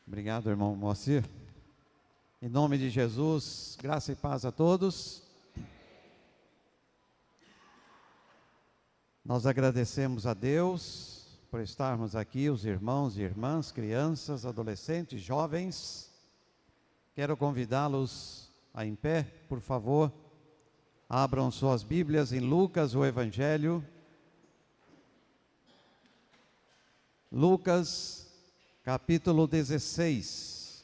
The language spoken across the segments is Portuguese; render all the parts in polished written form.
Obrigado, irmão Moacir. Em nome de Jesus, graça e paz a todos. Nós agradecemos a Deus por estarmos aqui, os irmãos e irmãs, crianças, adolescentes, jovens. Quero convidá-los a em pé, por favor. Abram suas Bíblias em Lucas, o Evangelho. Lucas, capítulo 16.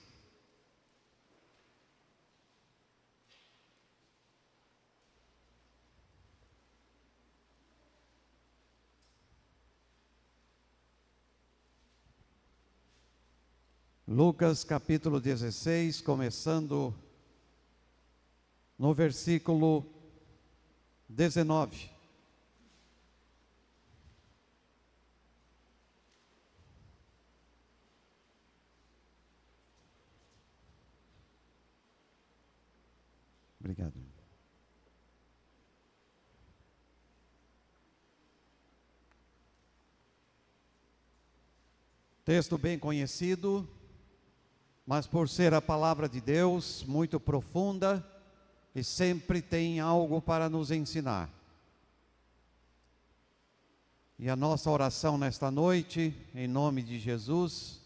Lucas, capítulo 16, começando no versículo 19. Obrigado. Texto bem conhecido, mas por ser a palavra de Deus muito profunda e sempre tem algo para nos ensinar. E a nossa oração nesta noite, em nome de Jesus,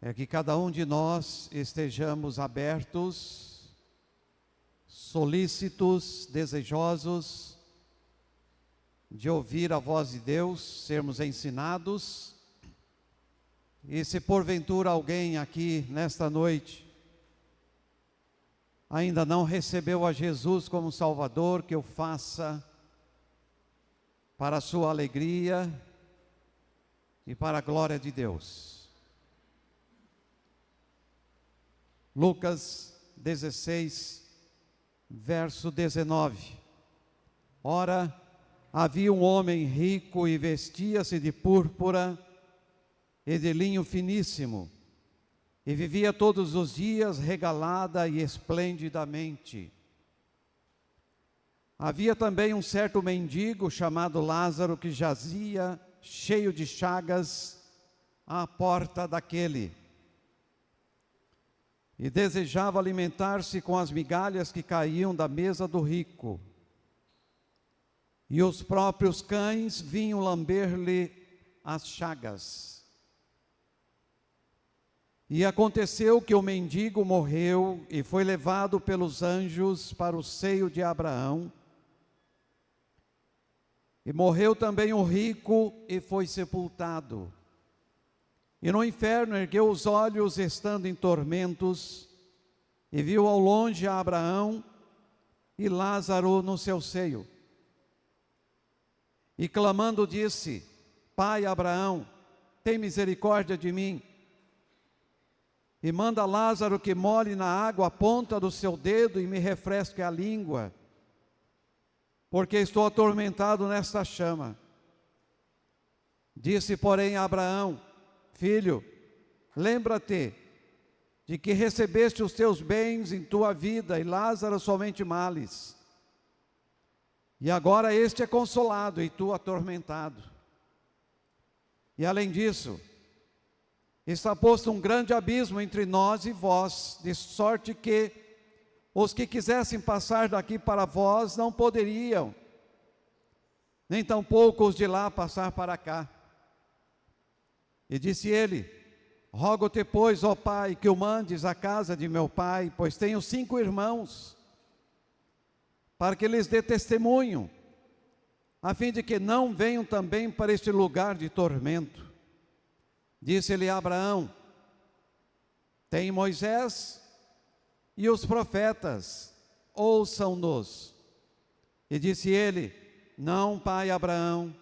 é que cada um de nós estejamos abertos, solícitos, desejosos de ouvir a voz de Deus, sermos ensinados. E se porventura alguém aqui nesta noite ainda não recebeu a Jesus como Salvador, que o faça para a sua alegria e para a glória de Deus. Lucas 16, verso 19. Ora, havia um homem rico e vestia-se de púrpura e de linho finíssimo, e vivia todos os dias regalada e esplendidamente. Havia também um certo mendigo chamado Lázaro, que jazia cheio de chagas à porta daquele, e desejava alimentar-se com as migalhas que caíam da mesa do rico. E os próprios cães vinham lamber-lhe as chagas. E aconteceu que o mendigo morreu e foi levado pelos anjos para o seio de Abraão. E morreu também o rico e foi sepultado. E no inferno ergueu os olhos, estando em tormentos, e viu ao longe a Abraão e Lázaro no seu seio. E clamando disse: Pai Abraão, tem misericórdia de mim, e manda Lázaro que molhe na água a ponta do seu dedo e me refresque a língua, porque estou atormentado nesta chama. Disse, porém, a Abraão: Filho, lembra-te de que recebeste os teus bens em tua vida, e Lázaro somente males. E agora este é consolado, e tu atormentado. E além disso, está posto um grande abismo entre nós e vós, de sorte que os que quisessem passar daqui para vós não poderiam, nem tampouco os de lá passar para cá. E disse ele: Rogo-te, pois, ó Pai, que o mandes à casa de meu pai, pois tenho 5 irmãos, para que lhes dê testemunho, a fim de que não venham também para este lugar de tormento. Disse-lhe Abraão: Tem Moisés e os profetas, ouçam-nos. E disse ele: Não, pai Abraão,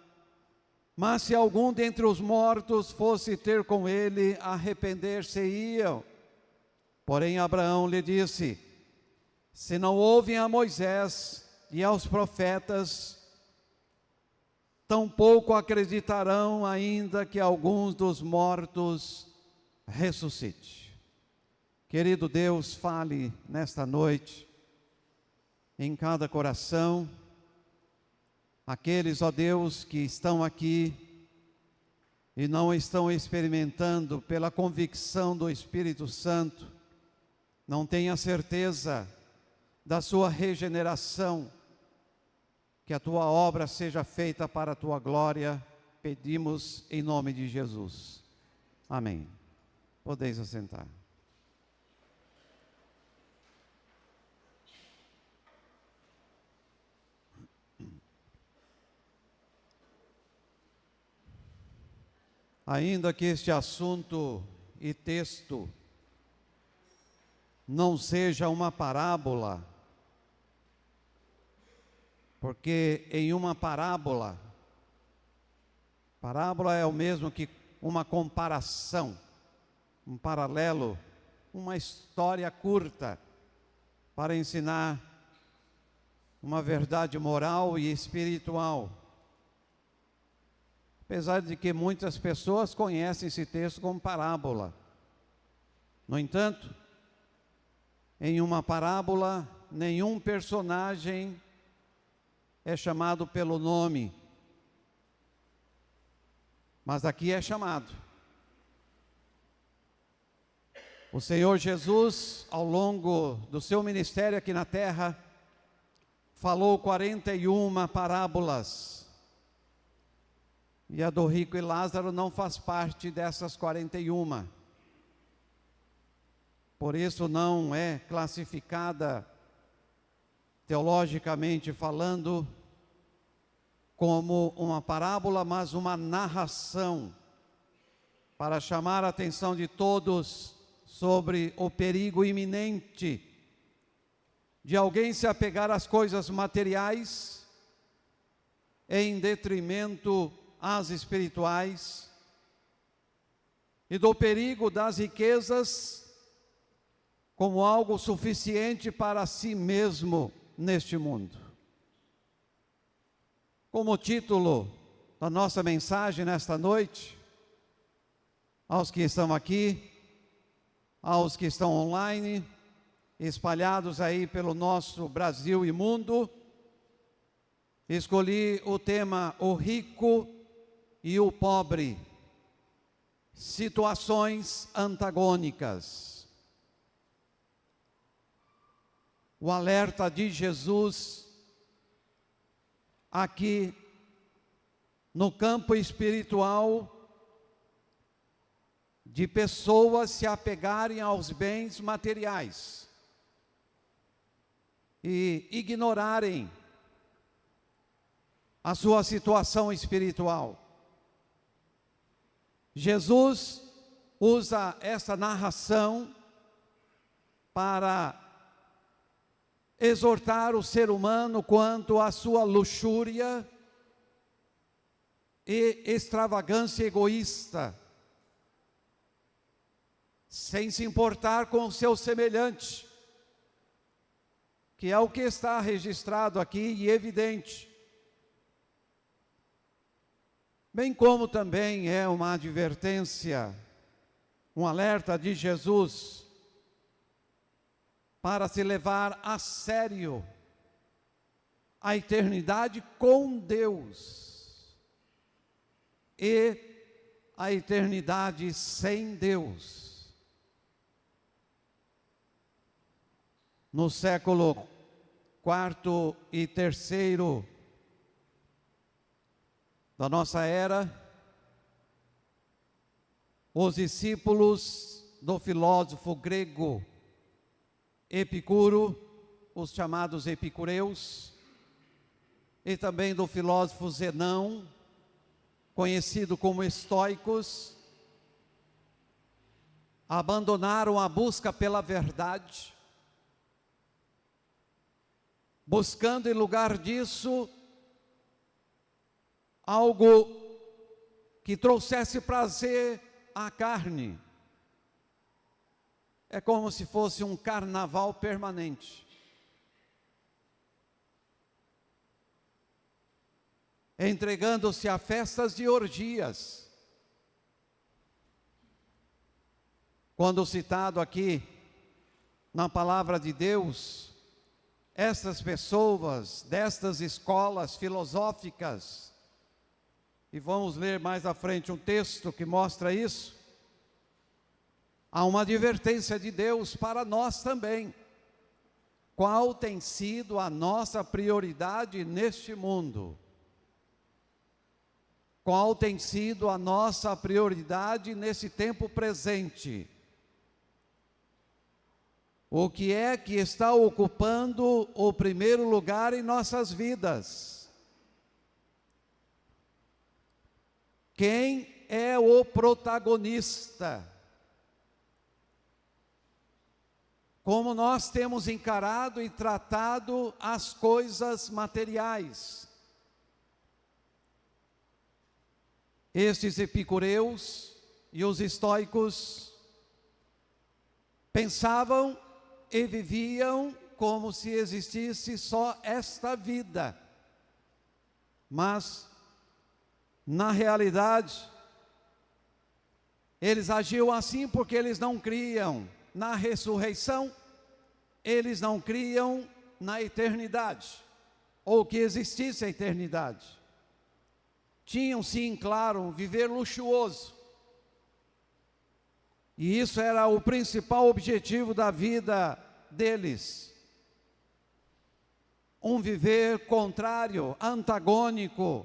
mas se algum dentre os mortos fosse ter com ele, arrepender-se-iam. Porém Abraão lhe disse: Se não ouvem a Moisés e aos profetas, tampouco acreditarão, ainda que alguns dos mortos ressuscite. Querido Deus, fale nesta noite em cada coração. Aqueles, ó Deus, que estão aqui e não estão experimentando pela convicção do Espírito Santo, não têm a certeza da sua regeneração, que a tua obra seja feita para a tua glória, pedimos em nome de Jesus. Amém. Podeis assentar. Ainda que este assunto e texto não seja uma parábola, porque em uma parábola é o mesmo que uma comparação, um paralelo, uma história curta para ensinar uma verdade moral e espiritual. Apesar de que muitas pessoas conhecem esse texto como parábola. No entanto, em uma parábola, nenhum personagem é chamado pelo nome, mas aqui é chamado. O Senhor Jesus, ao longo do seu ministério aqui na terra, falou 41 parábolas. E a do rico e Lázaro não faz parte dessas 41. Por isso não é classificada, teologicamente falando, como uma parábola, mas uma narração, para chamar a atenção de todos sobre o perigo iminente de alguém se apegar às coisas materiais em detrimento às espirituais, e do perigo das riquezas como algo suficiente para si mesmo neste mundo. Como título da nossa mensagem nesta noite, aos que estão aqui, aos que estão online, espalhados aí pelo nosso Brasil e mundo, escolhi o tema O Rico e o Pobre, situações antagônicas. O alerta de Jesus aqui no campo espiritual de pessoas se apegarem aos bens materiais e ignorarem a sua situação espiritual. Jesus usa essa narração para exortar o ser humano quanto à sua luxúria e extravagância egoísta, sem se importar com o seu semelhante, que é o que está registrado aqui e evidente. Bem como também é uma advertência, um alerta de Jesus para se levar a sério a eternidade com Deus e a eternidade sem Deus. No século IV e III da nossa era, os discípulos do filósofo grego Epicuro, os chamados epicureus, e também do filósofo Zenão, conhecido como estoicos, abandonaram a busca pela verdade, buscando em lugar disso algo que trouxesse prazer à carne. É como se fosse um carnaval permanente. Entregando-se a festas de orgias. Quando citado aqui na palavra de Deus, estas pessoas destas escolas filosóficas e vamos ler mais à frente um texto que mostra isso, há uma advertência de Deus para nós também. Qual tem sido a nossa prioridade neste mundo? Qual tem sido a nossa prioridade nesse tempo presente? O que é que está ocupando o primeiro lugar em nossas vidas? Quem é o protagonista? Como nós temos encarado e tratado as coisas materiais? Estes epicureus e os estoicos pensavam e viviam como se existisse só esta vida. Mas, na realidade, eles agiam assim porque eles não criam na ressurreição, eles não criam na eternidade, ou que existisse a eternidade. Tinham sim, claro, um viver luxuoso. E isso era o principal objetivo da vida deles. Um viver contrário, antagônico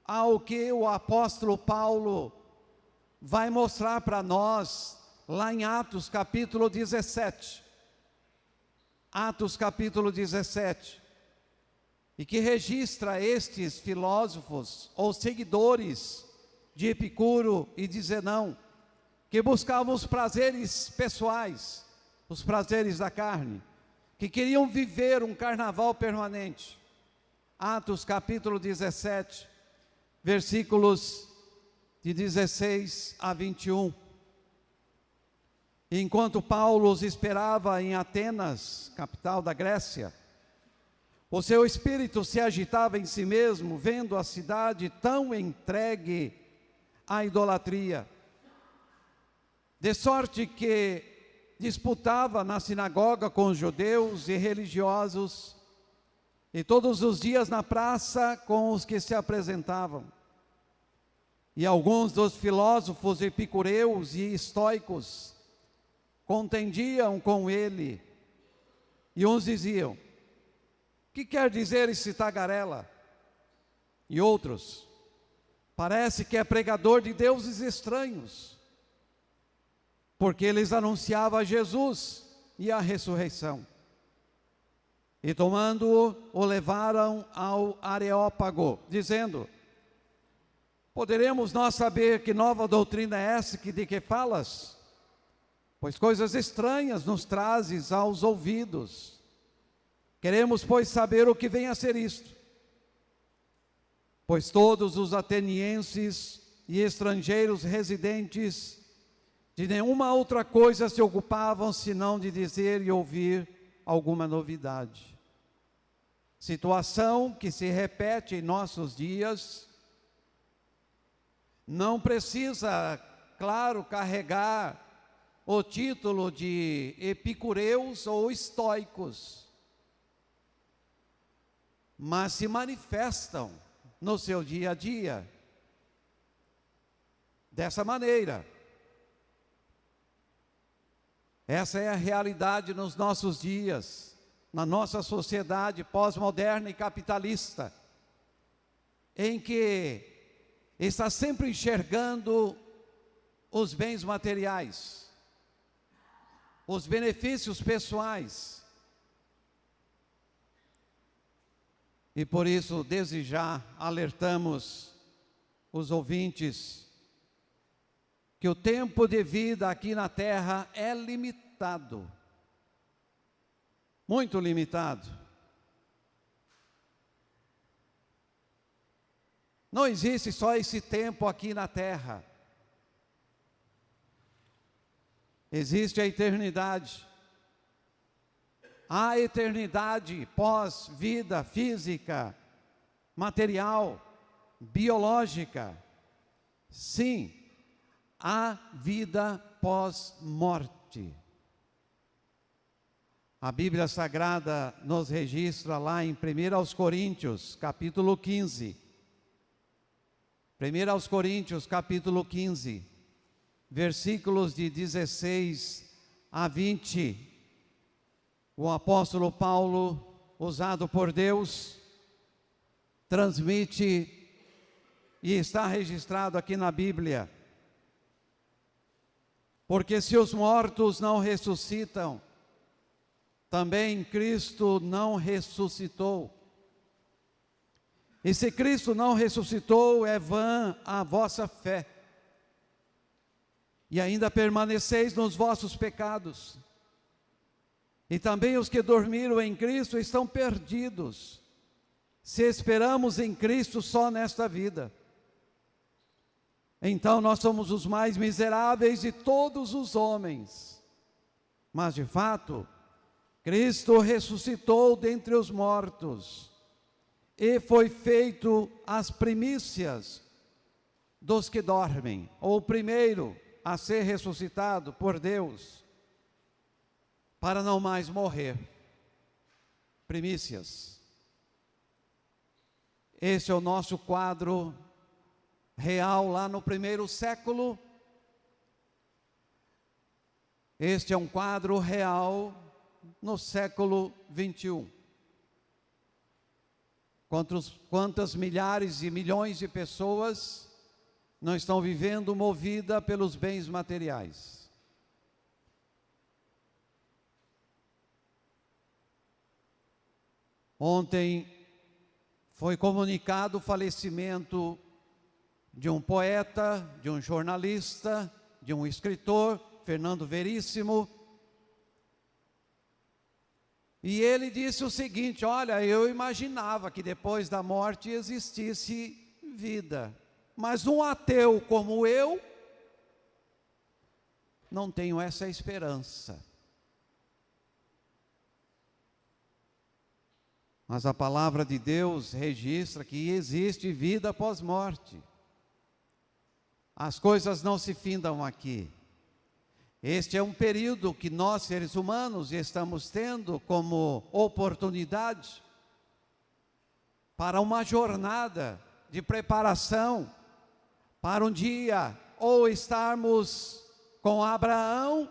ao que o apóstolo Paulo vai mostrar para nós lá em Atos capítulo 17. Atos capítulo 17. E que registra estes filósofos ou seguidores de Epicuro e de Zenão, que buscavam os prazeres pessoais, os prazeres da carne, que queriam viver um carnaval permanente. Atos capítulo 17, versículos de 16 a 21. Enquanto Paulo os esperava em Atenas, capital da Grécia, o seu espírito se agitava em si mesmo, vendo a cidade tão entregue à idolatria, de sorte que disputava na sinagoga com os judeus e religiosos, e todos os dias na praça com os que se apresentavam. E alguns dos filósofos epicureus e estoicos contendiam com ele, e uns diziam: que quer dizer esse tagarela? E outros: parece que é pregador de deuses estranhos, porque eles anunciavam Jesus e a ressurreição. E tomando-o, o levaram ao Areópago, dizendo: poderemos nós saber que nova doutrina é essa de que falas? Pois coisas estranhas nos trazes aos ouvidos. Queremos, pois, saber o que vem a ser isto. Pois todos os atenienses e estrangeiros residentes de nenhuma outra coisa se ocupavam, senão de dizer e ouvir alguma novidade. Situação que se repete em nossos dias. Não precisa, claro, carregar o título de epicureus ou estoicos, mas se manifestam no seu dia a dia dessa maneira. Essa é a realidade nos nossos dias, na nossa sociedade pós-moderna e capitalista, em que está sempre enxergando os bens materiais, os benefícios pessoais. E por isso, desde já, alertamos os ouvintes que o tempo de vida aqui na terra é limitado, muito limitado. Não existe só esse tempo aqui na terra. Existe a eternidade. A eternidade pós-vida física, material, biológica. Sim, a vida pós-morte. A Bíblia Sagrada nos registra lá em 1 aos Coríntios, capítulo 15, 1 aos Coríntios, capítulo 15, versículos de 16 a 20, o apóstolo Paulo, usado por Deus, transmite e está registrado aqui na Bíblia. Porque se os mortos não ressuscitam, também Cristo não ressuscitou. E se Cristo não ressuscitou, é vã a vossa fé. E ainda permaneceis nos vossos pecados. E também os que dormiram em Cristo estão perdidos, se esperamos em Cristo só nesta vida. Então nós somos os mais miseráveis de todos os homens. Mas de fato, Cristo ressuscitou dentre os mortos e foi feito as primícias dos que dormem, ou o primeiro a ser ressuscitado por Deus, para não mais morrer. Primícias. Esse é o nosso quadro real lá no primeiro século. Este é um quadro real no século 21. Quantas milhares e milhões de pessoas não estão vivendo movida pelos bens materiais? Ontem foi comunicado o falecimento de um poeta, de um jornalista, de um escritor, Fernando Veríssimo. E ele disse o seguinte: olha, eu imaginava que depois da morte existisse vida, mas um ateu como eu, não tenho essa esperança. Mas a palavra de Deus registra que existe vida após morte. As coisas não se findam aqui. Este é um período que nós, seres humanos, estamos tendo como oportunidade para uma jornada de preparação para um dia ou estarmos com Abraão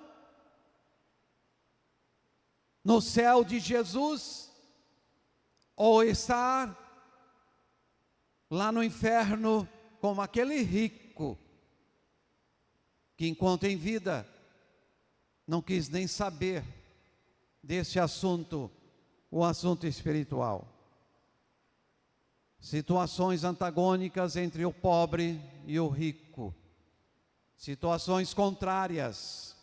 no céu de Jesus, ou estar lá no inferno como aquele rico que, enquanto em vida, não quis nem saber desse assunto, o assunto espiritual. Situações antagônicas entre o pobre e o rico, situações contrárias.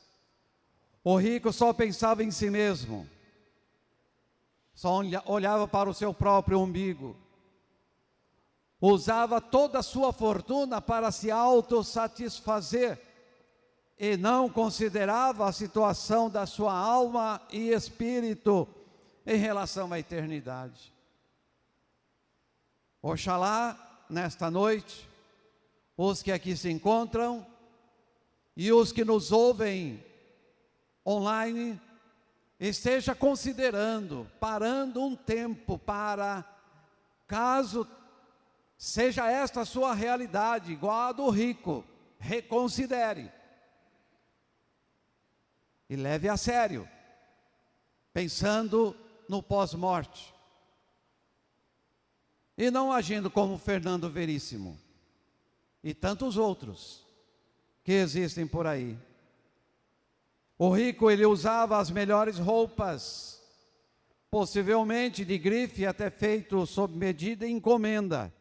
O rico só pensava em si mesmo, só olhava para o seu próprio umbigo, usava toda a sua fortuna para se autossatisfazer e não considerava a situação da sua alma e espírito em relação à eternidade. Oxalá, nesta noite, os que aqui se encontram e os que nos ouvem online, esteja considerando, parando um tempo para, caso seja esta a sua realidade, igual a do rico, reconsidere e leve a sério, pensando no pós-morte, e não agindo como Fernando Veríssimo e tantos outros que existem por aí. O rico, ele usava as melhores roupas, possivelmente de grife até feito sob medida e encomenda.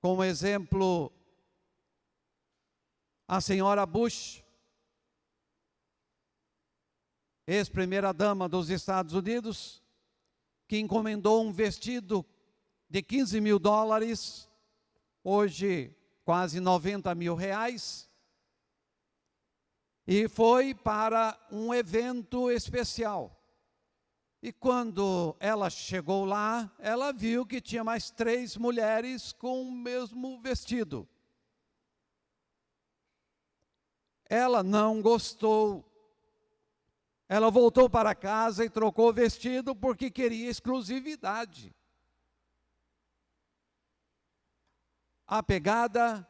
Como exemplo, a senhora Bush, ex-primeira-dama dos Estados Unidos, que encomendou um vestido de 15 mil dólares, hoje quase 90 mil reais, e foi para um evento especial. E quando ela chegou lá, ela viu que tinha mais 3 mulheres com o mesmo vestido. Ela não gostou. Ela voltou para casa e trocou o vestido porque queria exclusividade. apegada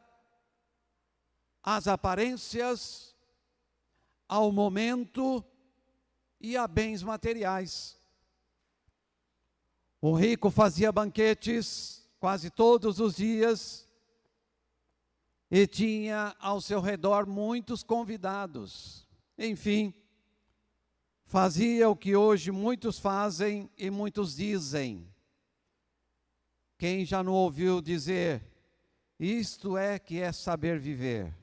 às aparências, ao momento e a bens materiais. O rico fazia banquetes quase todos os dias e tinha ao seu redor muitos convidados. Enfim, fazia o que hoje muitos fazem e muitos dizem. Quem já não ouviu dizer, isto é que é saber viver?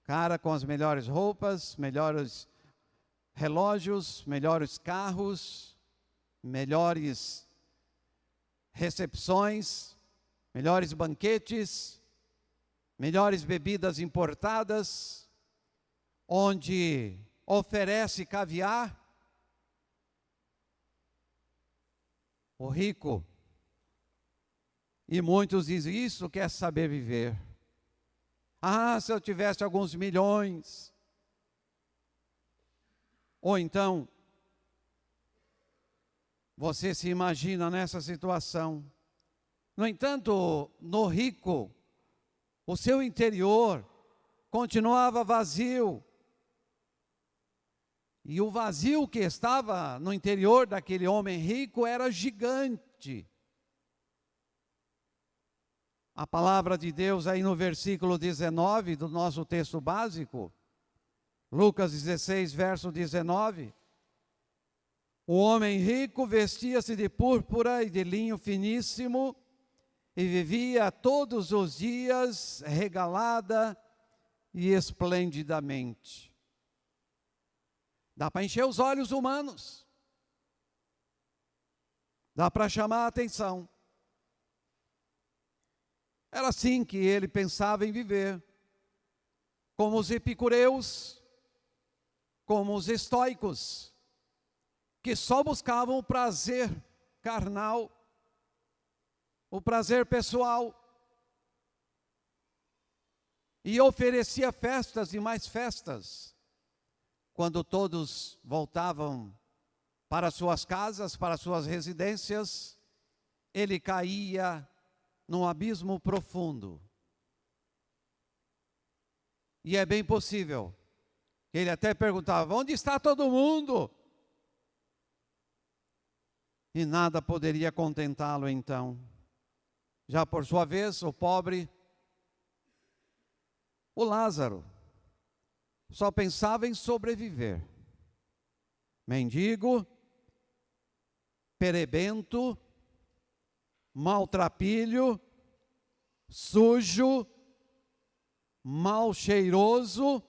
Cara com as melhores roupas, melhores relógios, melhores carros, melhores recepções, melhores banquetes, melhores bebidas importadas, onde oferece caviar. O rico, e muitos dizem, isso que é saber viver. Ah, se eu tivesse alguns milhões. Ou então, você se imagina nessa situação. No entanto, no rico, o seu interior continuava vazio. E o vazio que estava no interior daquele homem rico era gigante. A palavra de Deus aí no versículo 19 do nosso texto básico, Lucas 16, verso 19. O homem rico vestia-se de púrpura e de linho finíssimo e vivia todos os dias regalada e esplendidamente. Dá para encher os olhos humanos. Dá para chamar a atenção. Era assim que ele pensava em viver. Como os epicureus, como os estoicos, que só buscavam o prazer carnal, o prazer pessoal. E oferecia festas e mais festas. Quando todos voltavam para suas casas, para suas residências, ele caía num abismo profundo. E é bem possível que ele até perguntava, onde está todo mundo? E nada poderia contentá-lo então. Já por sua vez, o pobre, o Lázaro, só pensava em sobreviver. Mendigo, perebento, maltrapilho, sujo, mal cheiroso,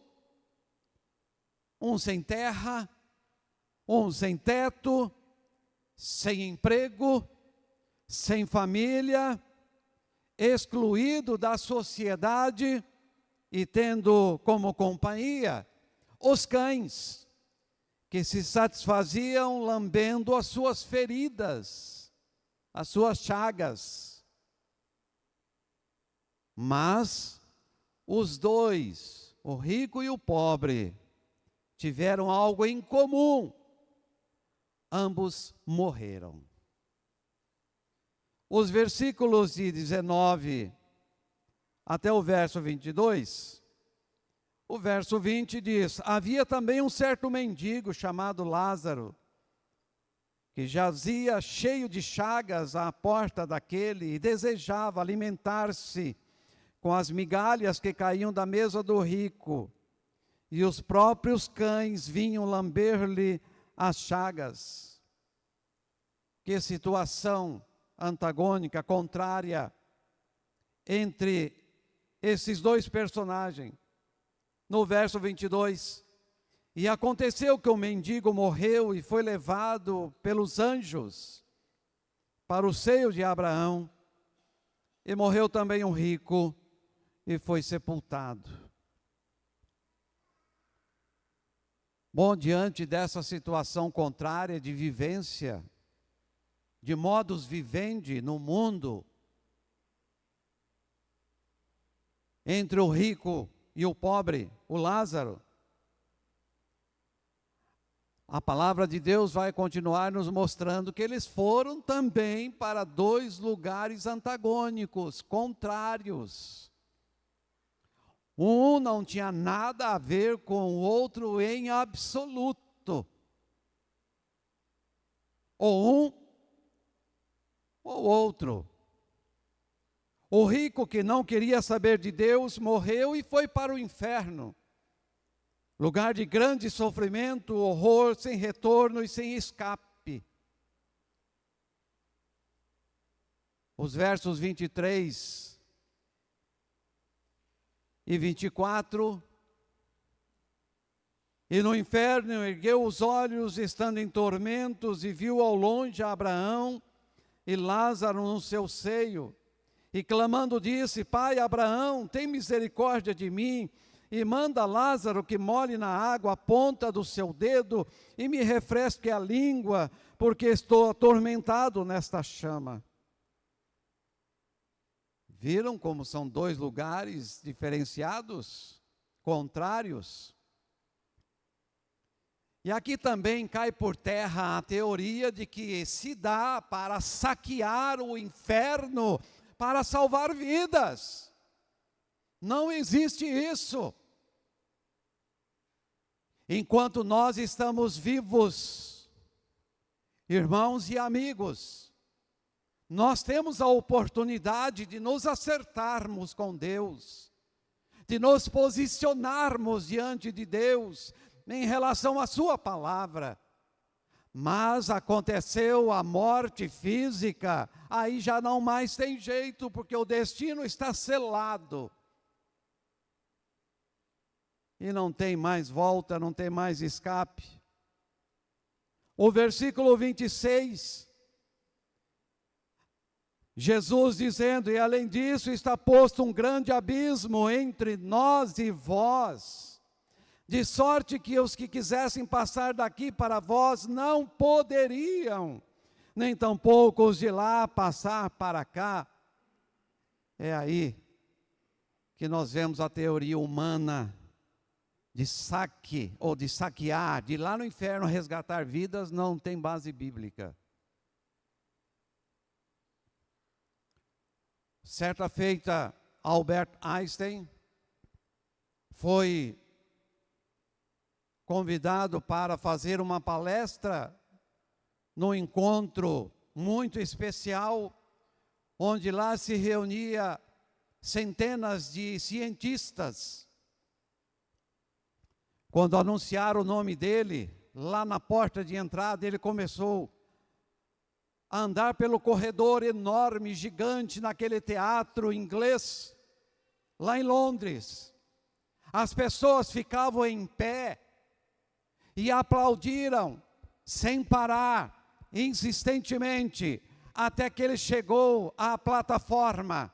um sem terra, um sem teto, sem emprego, sem família, excluído da sociedade e tendo como companhia os cães, que se satisfaziam lambendo as suas feridas, as suas chagas. Mas os dois, o rico e o pobre, tiveram algo em comum. Ambos morreram. Os versículos de 19 até o verso 22, o verso 20 diz, havia também um certo mendigo chamado Lázaro, que jazia cheio de chagas à porta daquele e desejava alimentar-se com as migalhas que caíam da mesa do rico, e os próprios cães vinham lamber-lhe as chagas. Que situação antagônica, contrária, entre esses dois personagens. No verso 22, e aconteceu que o mendigo morreu e foi levado pelos anjos para o seio de Abraão, e morreu também um rico e foi sepultado. Bom, diante dessa situação contrária de vivência, de modus vivendi no mundo, entre o rico e o pobre, o Lázaro, a palavra de Deus vai continuar nos mostrando que eles foram também para dois lugares antagônicos, contrários. Um não tinha nada a ver com o outro em absoluto. Ou um ou outro. O rico que não queria saber de Deus morreu e foi para o inferno. Lugar de grande sofrimento, horror, sem retorno e sem escape. Os versos 23 e 24. E no inferno ergueu os olhos, estando em tormentos, e viu ao longe Abraão e Lázaro no seu seio. E clamando disse: Pai Abraão, tem misericórdia de mim, e manda Lázaro que molhe na água a ponta do seu dedo, e me refresque a língua, porque estou atormentado nesta chama. Viram como são dois lugares diferenciados, contrários? E aqui também cai por terra a teoria de que se dá para saquear o inferno para salvar vidas. Não existe isso. Enquanto nós estamos vivos, irmãos e amigos, nós temos a oportunidade de nos acertarmos com Deus, de nos posicionarmos diante de Deus em relação à sua palavra. Mas aconteceu a morte física, aí já não mais tem jeito, porque o destino está selado. E não tem mais volta, não tem mais escape. O versículo 26, Jesus dizendo: e além disso está posto um grande abismo entre nós e vós, de sorte que os que quisessem passar daqui para vós não poderiam, nem tampouco os de lá passar para cá. É aí que nós vemos a teoria humana de saque, ou de saquear, de ir lá no inferno resgatar vidas, não tem base bíblica. Certa feita, Albert Einstein foi convidado para fazer uma palestra num encontro muito especial, onde lá se reunia centenas de cientistas. Quando anunciaram o nome dele, lá na porta de entrada, ele começou a andar pelo corredor enorme, gigante, naquele teatro inglês, lá em Londres. As pessoas ficavam em pé e aplaudiram, sem parar, insistentemente, até que ele chegou à plataforma.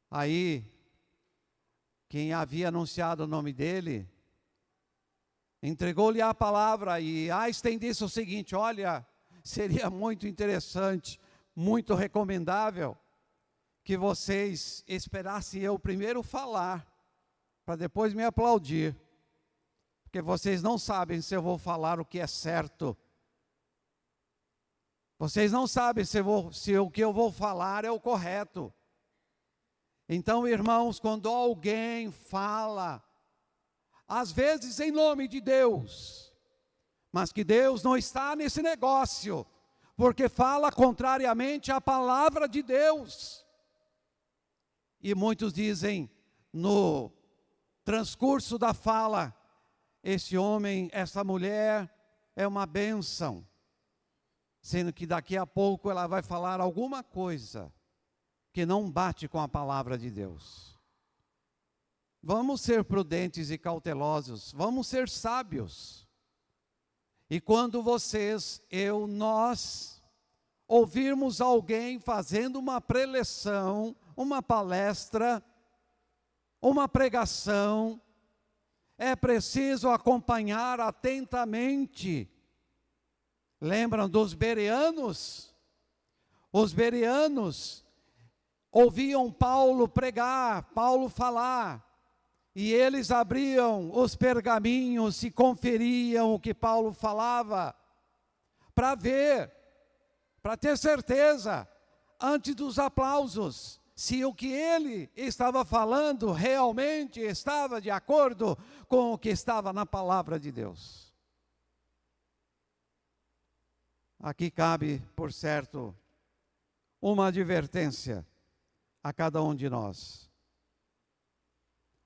Aí, quem havia anunciado o nome dele, entregou-lhe a palavra, e Einstein disse o seguinte: olha, seria muito interessante, muito recomendável, que vocês esperassem eu primeiro falar, para depois me aplaudir, porque vocês não sabem se eu vou falar o que é certo, vocês não sabem se o que eu vou falar é o correto. Então, irmãos, quando alguém fala, às vezes em nome de Deus, mas que Deus não está nesse negócio, porque fala contrariamente à palavra de Deus. E muitos dizem, no transcurso da fala, esse homem, essa mulher é uma bênção, sendo que daqui a pouco ela vai falar alguma coisa que não bate com a palavra de Deus. Vamos ser prudentes e cautelosos, vamos ser sábios. E quando vocês, eu, nós, ouvirmos alguém fazendo uma preleção, uma palestra, uma pregação, é preciso acompanhar atentamente. Lembram dos bereanos? Os bereanos ouviam Paulo pregar, Paulo falar, e eles abriam os pergaminhos e conferiam o que Paulo falava, para ver, para ter certeza, antes dos aplausos, se o que ele estava falando realmente estava de acordo com o que estava na palavra de Deus. Aqui cabe, por certo, uma advertência a cada um de nós.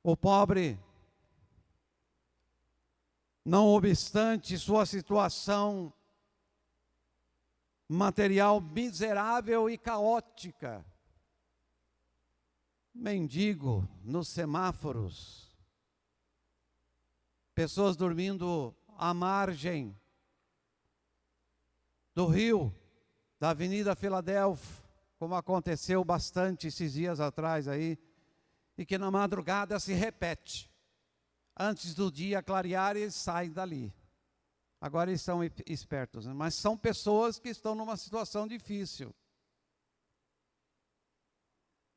O pobre, não obstante sua situação material miserável e caótica, mendigo nos semáforos, pessoas dormindo à margem do rio, da Avenida Filadélfia, como aconteceu bastante esses dias atrás aí, e que na madrugada se repete. Antes do dia clarear, eles saem dali. Agora eles são espertos, né? Mas são pessoas que estão numa situação difícil,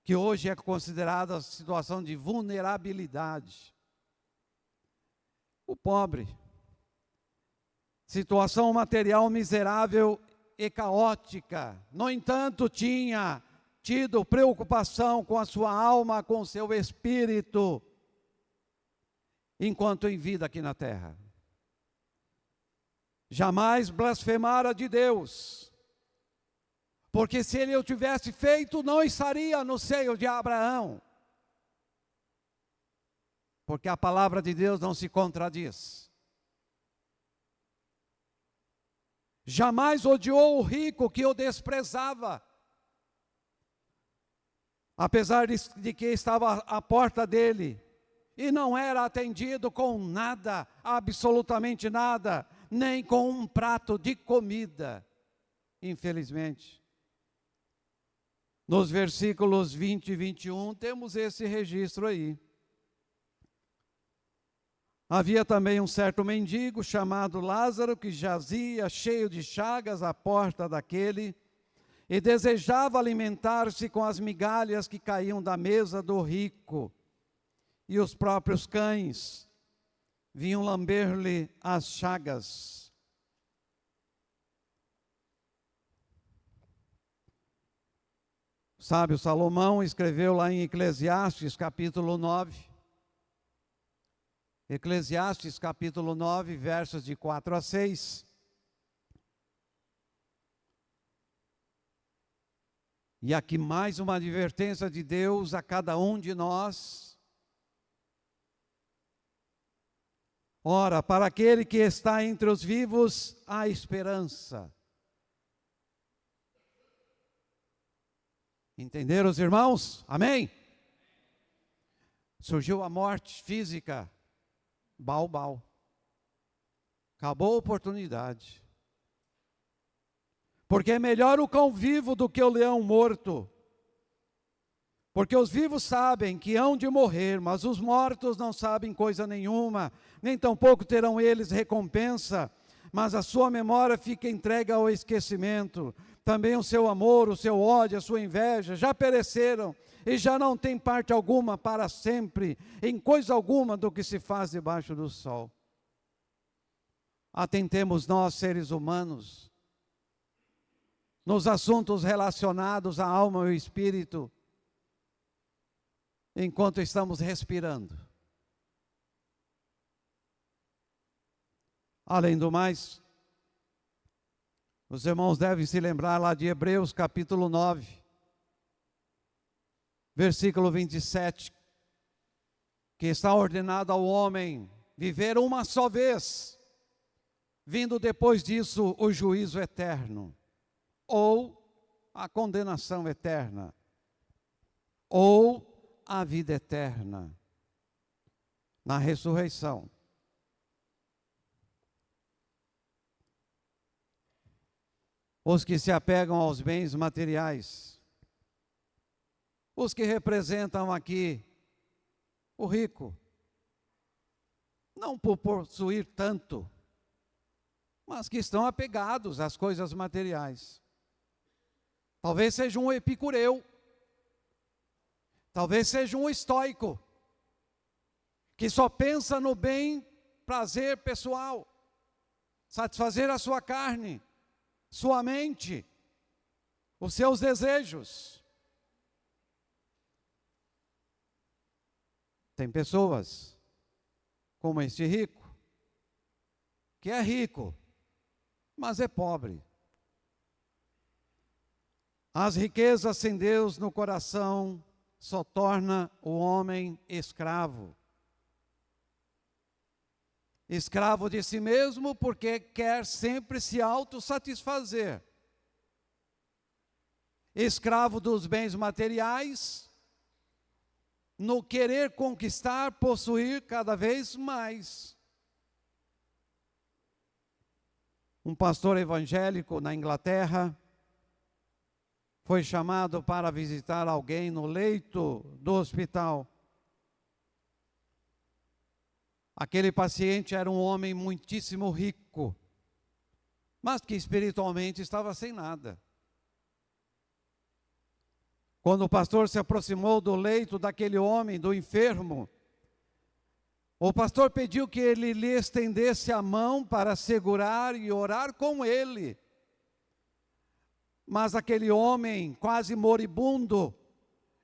que hoje é considerada a situação de vulnerabilidade. O pobre, situação material miserável e caótica, no entanto, tinha tido preocupação com a sua alma, com o seu espírito, enquanto em vida aqui na terra. Jamais blasfemara de Deus, porque se ele o tivesse feito, não estaria no seio de Abraão, porque a palavra de Deus não se contradiz. Jamais odiou o rico que o desprezava, apesar de que estava à porta dele, e não era atendido com nada, absolutamente nada, nem com um prato de comida, infelizmente. Nos versículos 20 e 21 temos esse registro aí. Havia também um certo mendigo chamado Lázaro, que jazia cheio de chagas à porta daquele, e desejava alimentar-se com as migalhas que caíam da mesa do rico, e os próprios cães vinham lamber-lhe as chagas. O sábio Salomão escreveu lá em Eclesiastes capítulo 9, Eclesiastes capítulo 9, versos de 4 a 6. E aqui mais uma advertência de Deus a cada um de nós. Ora, para aquele que está entre os vivos, há esperança. Entenderam os irmãos? Amém? Surgiu a morte física, bau. Acabou a oportunidade. Porque é melhor o cão vivo do que o leão morto. Porque os vivos sabem que hão de morrer, mas os mortos não sabem coisa nenhuma, nem tampouco terão eles recompensa, mas a sua memória fica entregue ao esquecimento. Também o seu amor, o seu ódio, a sua inveja já pereceram, e já não tem parte alguma para sempre, em coisa alguma do que se faz debaixo do sol. Atentemos nós, seres humanos, nos assuntos relacionados à alma e ao espírito, enquanto estamos respirando. Além do mais, os irmãos devem se lembrar lá de Hebreus capítulo 9, versículo 27, que está ordenado ao homem viver uma só vez, vindo depois disso o juízo eterno, ou a condenação eterna, ou a vida eterna, na ressurreição. Os que se apegam aos bens materiais, os que representam aqui o rico, não por possuir tanto, mas que estão apegados às coisas materiais. Talvez seja um epicureu, talvez seja um estoico, que só pensa no bem, prazer pessoal, satisfazer a sua carne, sua mente, os seus desejos. Tem pessoas, como este rico, que é rico, mas é pobre. As riquezas sem Deus no coração só torna o homem escravo. Escravo de si mesmo porque quer sempre se autossatisfazer. Escravo dos bens materiais, no querer conquistar, possuir cada vez mais. Um pastor evangélico na Inglaterra foi chamado para visitar alguém no leito do hospital. Aquele paciente era um homem muitíssimo rico, mas que espiritualmente estava sem nada. Quando o pastor se aproximou do leito daquele homem, do enfermo, o pastor pediu que ele lhe estendesse a mão para segurar e orar com ele. Mas aquele homem, quase moribundo,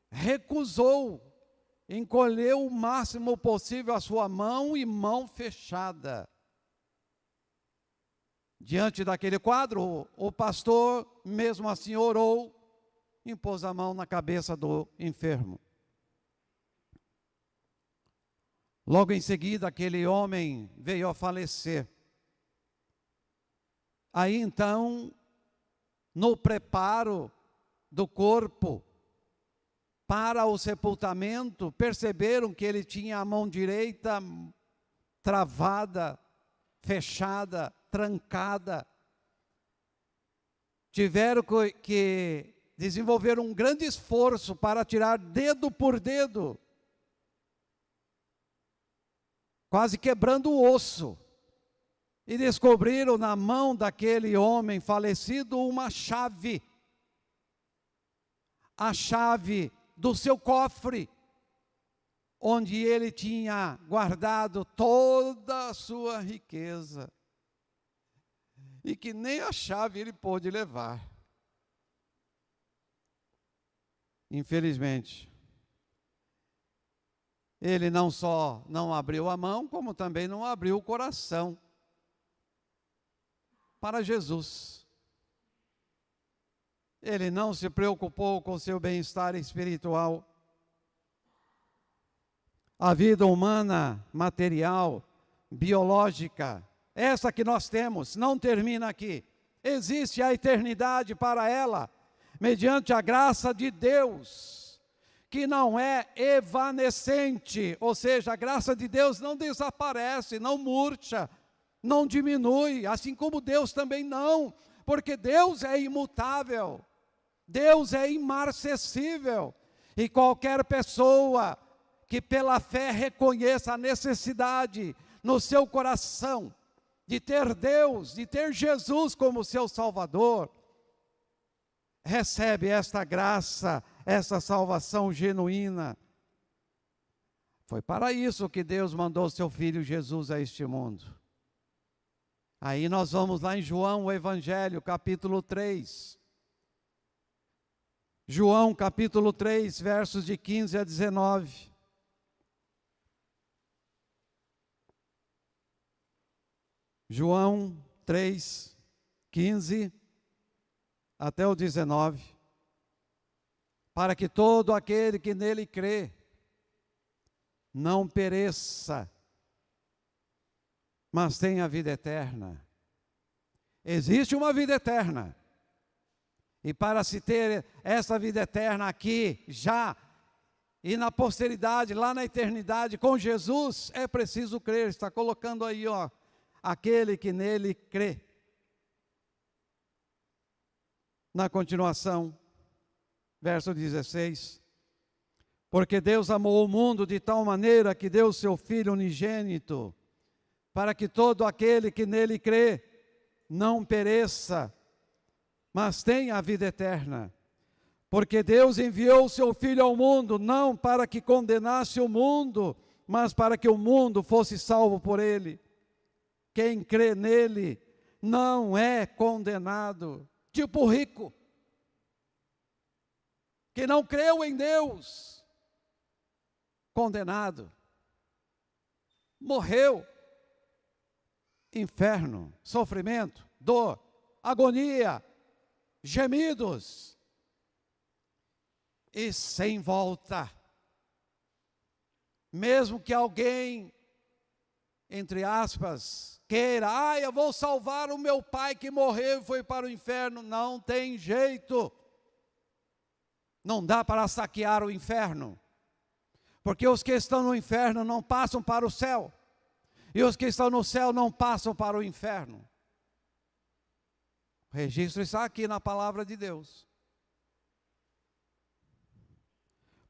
recusou, encolheu o máximo possível a sua mão e mão fechada. Diante daquele quadro, o pastor, mesmo assim, orou, impôs a mão na cabeça do enfermo. Logo em seguida, aquele homem veio a falecer. Aí então, no preparo do corpo para o sepultamento, perceberam que ele tinha a mão direita travada, fechada, trancada. Tiveram que desenvolver um grande esforço para tirar dedo por dedo, quase quebrando o osso. E descobriram na mão daquele homem falecido uma chave. A chave do seu cofre, onde ele tinha guardado toda a sua riqueza. E que nem a chave ele pôde levar. Infelizmente, ele não só não abriu a mão, como também não abriu o coração para Jesus. Ele não se preocupou com seu bem-estar espiritual. A vida humana, material, biológica, essa que nós temos, não termina aqui. Existe a eternidade para ela, mediante a graça de Deus, que não é evanescente, ou seja, a graça de Deus não desaparece, não murcha, não diminui, assim como Deus também não, porque Deus é imutável, Deus é imarcessível, e qualquer pessoa que pela fé reconheça a necessidade no seu coração de ter Deus, de ter Jesus como seu Salvador, recebe esta graça, essa salvação genuína. Foi para isso que Deus mandou seu Filho Jesus a este mundo. Aí nós vamos lá em João, o Evangelho, capítulo 3. João, capítulo 3, versos de 15 a 19. João 3, 15 até o 19. Para que todo aquele que nele crê não pereça, mas tenha vida eterna. Existe uma vida eterna. E para se ter essa vida eterna aqui, já, e na posteridade, lá na eternidade, com Jesus, é preciso crer. Está colocando aí, ó, aquele que nele crê. Na continuação, verso 16. Porque Deus amou o mundo de tal maneira que deu o seu Filho unigênito, para que todo aquele que nele crê não pereça, mas tenha a vida eterna. Porque Deus enviou o seu Filho ao mundo, não para que condenasse o mundo, mas para que o mundo fosse salvo por ele. Quem crê nele não é condenado. Tipo o rico, que não creu em Deus, condenado, morreu, inferno, sofrimento, dor, agonia, gemidos, e sem volta. Mesmo que alguém, entre aspas, queira, eu vou salvar o meu pai que morreu e foi para o inferno, não tem jeito. Não dá para saquear o inferno, porque os que estão no inferno não passam para o céu, e os que estão no céu não passam para o inferno. O registro está aqui na palavra de Deus.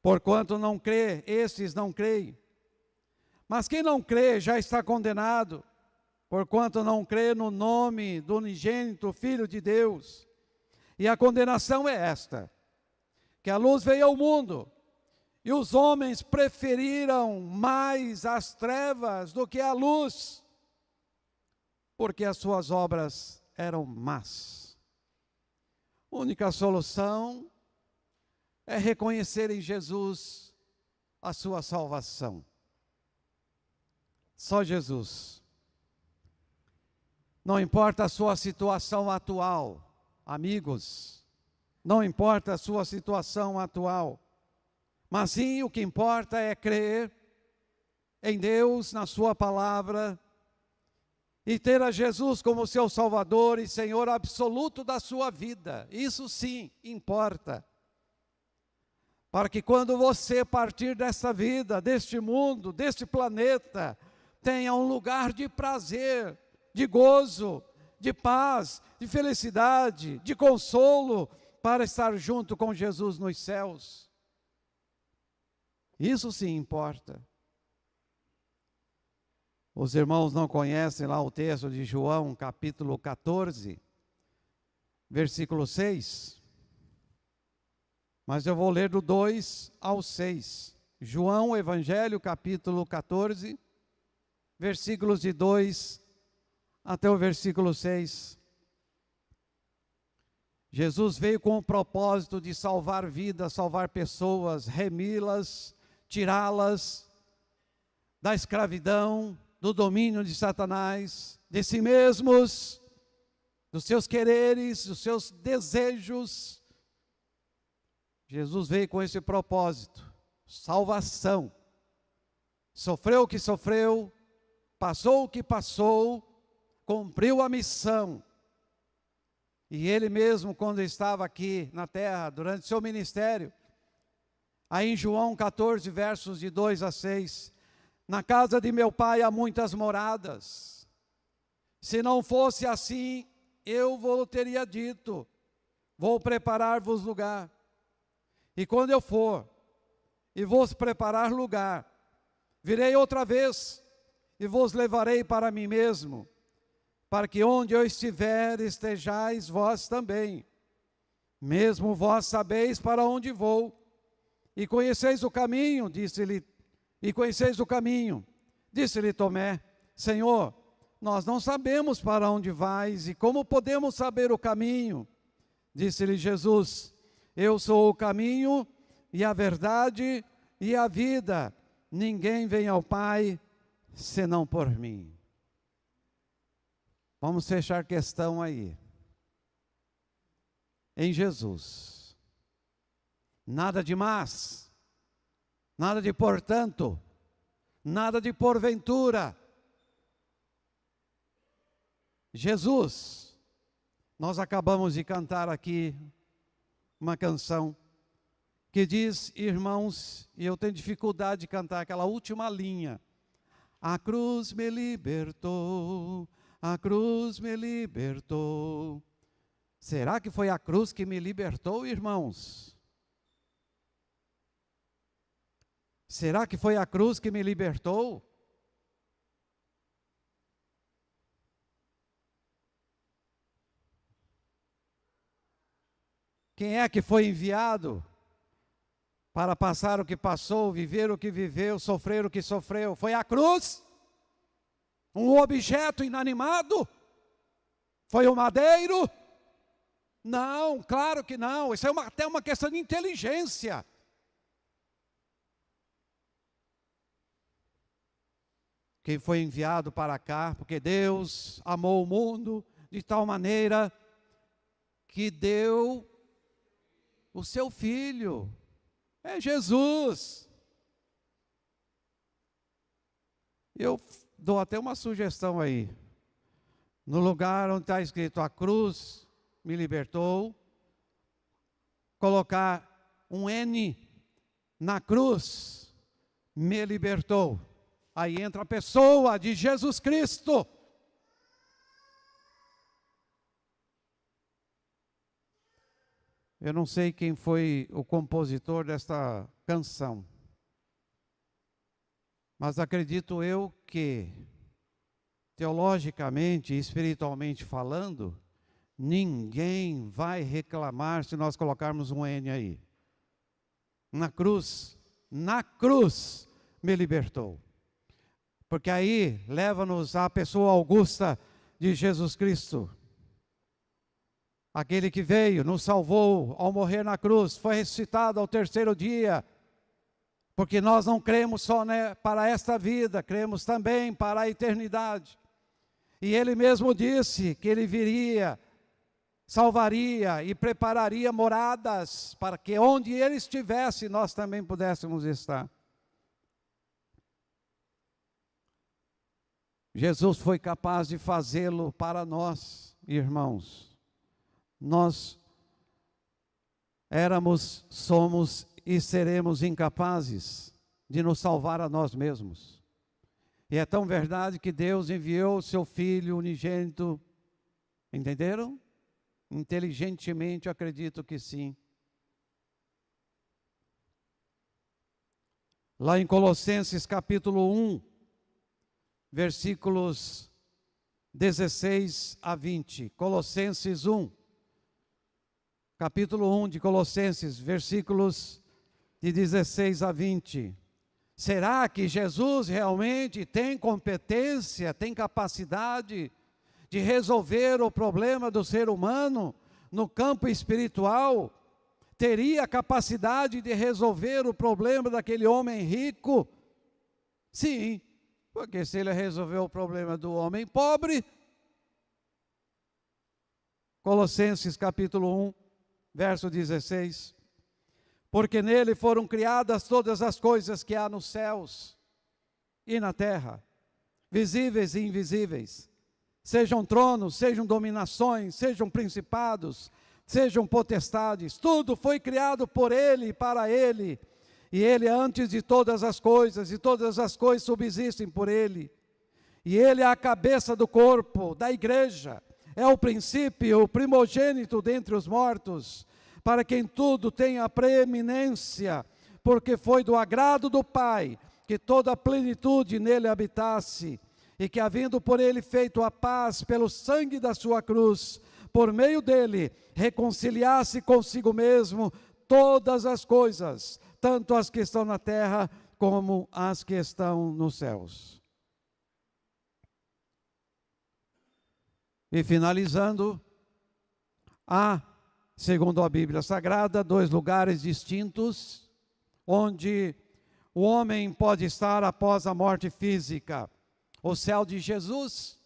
Porquanto não crê, esses não creem. Mas quem não crê já está condenado, porquanto não crê no nome do unigênito Filho de Deus. E a condenação é esta, que a luz veio ao mundo, e os homens preferiram mais as trevas do que a luz, porque as suas obras eram más. A única solução é reconhecer em Jesus a sua salvação. Só Jesus. Não importa a sua situação atual, amigos, não importa a sua situação atual, mas sim o que importa é crer em Deus, na sua palavra, e ter a Jesus como seu Salvador e Senhor absoluto da sua vida. Isso sim importa. Para que quando você partir dessa vida, deste mundo, deste planeta, tenha um lugar de prazer, de gozo, de paz, de felicidade, de consolo, para estar junto com Jesus nos céus. Isso sim importa. Os irmãos não conhecem lá o texto de João, capítulo 14, versículo 6. Mas eu vou ler do 2 ao 6. João, Evangelho, capítulo 14, versículos de 2 até o versículo 6. Jesus veio com o propósito de salvar vidas, salvar pessoas, remi-las, tirá-las da escravidão, do domínio de Satanás, de si mesmos, dos seus quereres, dos seus desejos. Jesus veio com esse propósito, salvação. Sofreu o que sofreu, passou o que passou, cumpriu a missão. E ele mesmo, quando estava aqui na terra, durante seu ministério, aí em João 14, versos de 2 a 6, na casa de meu pai há muitas moradas. Se não fosse assim, eu vos teria dito, vou preparar-vos lugar. E quando eu for, e vos preparar lugar, virei outra vez, e vos levarei para mim mesmo, para que onde eu estiver, estejais vós também. Mesmo vós sabeis para onde vou, e conheceis o caminho, disse-lhe, disse-lhe Tomé, Senhor, nós não sabemos para onde vais, e como podemos saber o caminho? Disse-lhe Jesus, eu sou o caminho, e a verdade, e a vida. Ninguém vem ao Pai, senão por mim. Vamos fechar questão aí. Em Jesus. Nada de mas, nada de portanto, nada de porventura. Jesus. Nós acabamos de cantar aqui uma canção que diz, irmãos, e eu tenho dificuldade de cantar aquela última linha. A cruz me libertou, a cruz me libertou. Será que foi a cruz que me libertou, irmãos? Será que foi a cruz que me libertou? Quem é que foi enviado para passar o que passou, viver o que viveu, sofrer o que sofreu? Foi a cruz? Um objeto inanimado? Foi o madeiro? Não, claro que não. Isso é até uma questão de inteligência. Quem foi enviado para cá, porque Deus amou o mundo de tal maneira que deu o seu Filho. É Jesus. Eu dou até uma sugestão aí. No lugar onde está escrito a cruz me libertou, colocar um N na cruz, me libertou. Aí entra a pessoa de Jesus Cristo. Eu não sei quem foi o compositor desta canção, mas acredito eu que, teologicamente e espiritualmente falando, ninguém vai reclamar se nós colocarmos um N aí. Na cruz me libertou. Porque aí leva-nos à pessoa augusta de Jesus Cristo. Aquele que veio, nos salvou ao morrer na cruz, foi ressuscitado ao terceiro dia. Porque nós não cremos só para esta vida, cremos também para a eternidade. E Ele mesmo disse que Ele viria, salvaria e prepararia moradas para que onde Ele estivesse, nós também pudéssemos estar. Jesus foi capaz de fazê-lo para nós, irmãos. Nós éramos, somos e seremos incapazes de nos salvar a nós mesmos. E é tão verdade que Deus enviou o seu Filho unigênito. Entenderam? Inteligentemente, acredito que sim. Lá em Colossenses capítulo 1, versículos 16 a 20. Colossenses 1, capítulo 1 de Colossenses, versículos de 16 a 20. Será que Jesus realmente tem competência, tem capacidade de resolver o problema do ser humano no campo espiritual? Teria capacidade de resolver o problema daquele homem rico? Sim, porque se ele resolveu o problema do homem pobre, Colossenses capítulo 1, verso 16, porque nele foram criadas todas as coisas que há nos céus e na terra, visíveis e invisíveis, sejam tronos, sejam dominações, sejam principados, sejam potestades, tudo foi criado por Ele e para Ele, e Ele é antes de todas as coisas, e todas as coisas subsistem por Ele, e Ele é a cabeça do corpo, da igreja, é o princípio, o primogênito dentre os mortos, para que em tudo tenha preeminência, porque foi do agrado do Pai, que toda a plenitude nele habitasse, e que havendo por ele feito a paz pelo sangue da sua cruz, por meio dele, reconciliasse consigo mesmo todas as coisas, tanto as que estão na terra, como as que estão nos céus. E finalizando, há, segundo a Bíblia Sagrada, dois lugares distintos, onde o homem pode estar após a morte física: o céu de Jesus,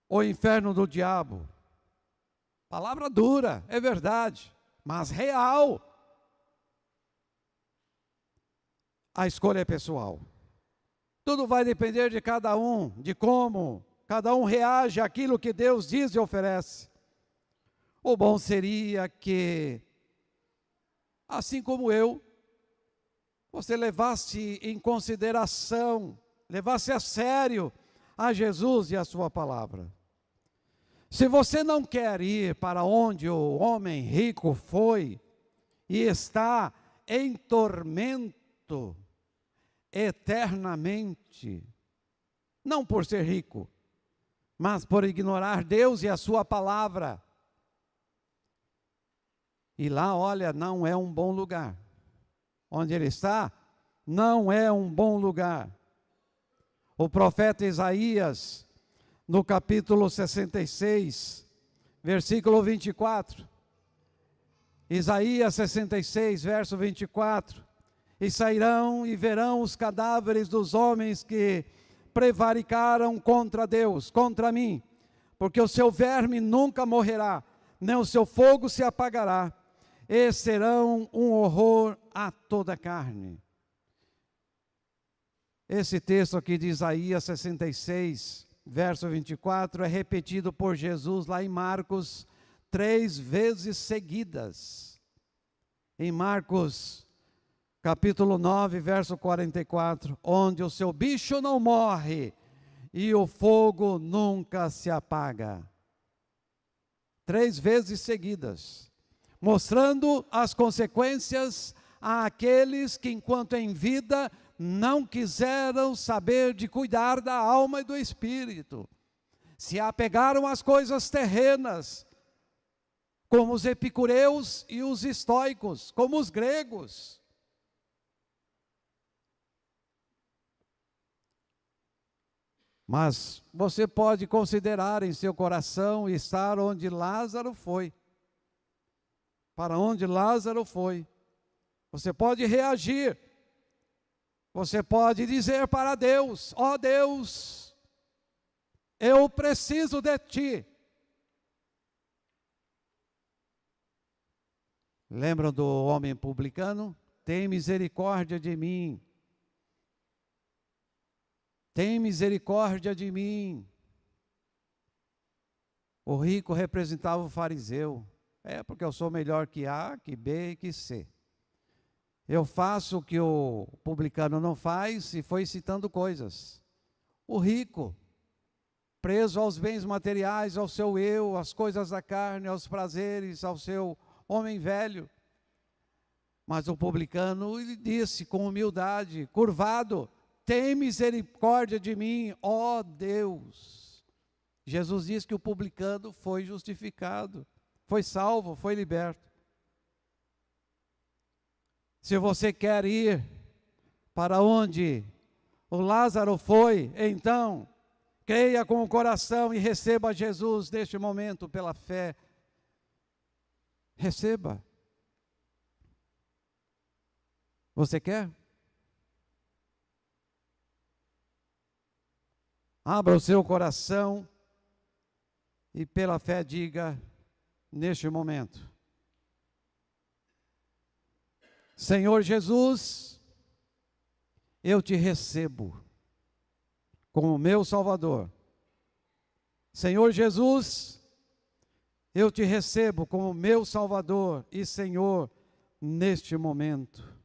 o inferno do diabo. Palavra dura, é verdade, mas real. A escolha é pessoal. Tudo vai depender de cada um, de como cada um reage àquilo que Deus diz e oferece. O bom seria que, assim como eu, você levasse em consideração, levasse a sério a Jesus e a sua palavra. Se você não quer ir para onde o homem rico foi e está em tormento eternamente, não por ser rico, mas por ignorar Deus e a sua palavra, E lá, olha, não é um bom lugar. Onde ele está, não é um bom lugar. O profeta Isaías, no capítulo 66, versículo 24. Isaías 66, verso 24. E sairão e verão os cadáveres dos homens que prevaricaram contra Deus, contra mim, porque o seu verme nunca morrerá, nem o seu fogo se apagará, e serão um horror a toda a carne. Esse texto aqui de Isaías 66, verso 24, é repetido por Jesus lá em Marcos 3 vezes seguidas. Em Marcos capítulo 9, verso 44, onde o seu bicho não morre e o fogo nunca se apaga. 3 vezes seguidas, mostrando as consequências àqueles que, enquanto em vida, não quiseram saber de cuidar da alma e do espírito. Se apegaram às coisas terrenas, como os epicureus e os estoicos, como os gregos. Mas você pode considerar em seu coração estar onde Lázaro foi. Para onde Lázaro foi. Você pode reagir. Você pode dizer para Deus: ó Deus, eu preciso de Ti. Lembram do homem publicano? Tem misericórdia de mim. Tem misericórdia de mim. O rico representava o fariseu. É porque eu sou melhor que A, que B e que C. Eu faço o que o publicano não faz, e foi citando coisas. O rico, preso aos bens materiais, ao seu eu, às coisas da carne, aos prazeres, ao seu homem velho. Mas o publicano lhe disse com humildade, curvado: tem misericórdia de mim, ó Deus. Jesus diz que o publicano foi justificado, foi salvo, foi liberto. Se você quer ir para onde o Lázaro foi, então, creia com o coração e receba Jesus neste momento pela fé. Receba. Você quer? Abra o seu coração e pela fé diga neste momento: Senhor Jesus, eu te recebo como meu Salvador. Senhor Jesus, eu te recebo como meu Salvador e Senhor neste momento.